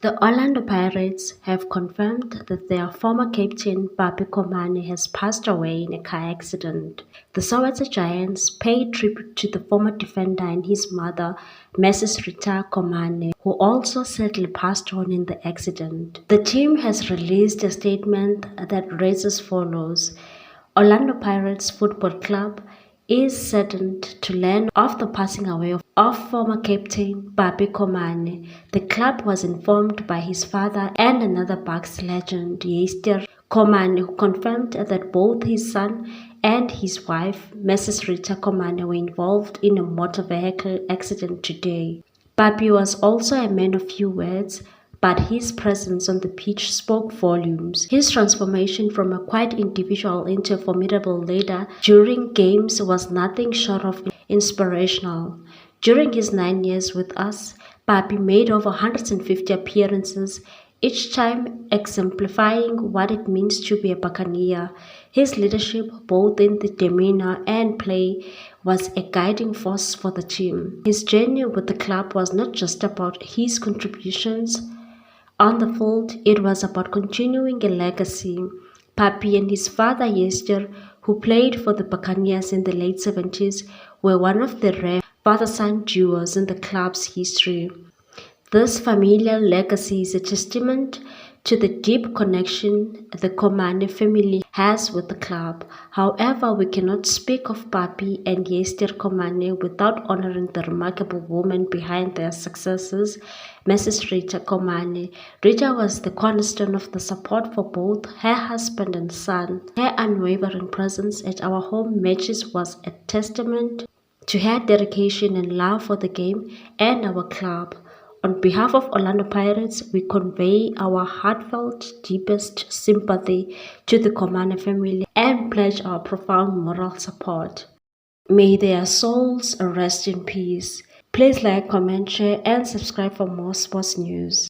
The Orlando Pirates have confirmed that their former captain Papy Komane has passed away in a car accident. The Soweto Giants paid tribute to the former defender and his mother, Mrs. Rita Komane, who also sadly passed on in the accident. The team has released a statement that reads as follows: Orlando Pirates Football Club is saddened to learn of the passing away of former captain Papy Komane. The club was informed by his father and another Bucks legend, Yester Komane, who confirmed that both his son and his wife, Mrs. Rita Komane, were involved in a motor vehicle accident today. Papy was also a man of few words, but his presence on the pitch spoke volumes. His transformation from a quiet individual into a formidable leader during games was nothing short of inspirational. During his 9 years with us, Papy made over 150 appearances, each time exemplifying what it means to be a Buccaneer. His leadership, both in the demeanor and play, was a guiding force for the team. His journey with the club was not just about his contributions on the field, it was about continuing a legacy. Papy and his father Yester, who played for the Buccaneers in the late 70s, were one of the rare father-son duos in the club's history. This familial legacy is a testament to the deep connection the Komane family has with the club. However, we cannot speak of Papy and Yester Komane without honoring the remarkable woman behind their successes, Mrs. Rita Komane. Rita was the cornerstone of the support for both her husband and son. Her unwavering presence at our home matches was a testament to her dedication and love for the game and our club. On behalf of Orlando Pirates, we convey our heartfelt, deepest sympathy to the Komane family and pledge our profound moral support. May their souls rest in peace. Please like, comment, share, and subscribe for more sports news.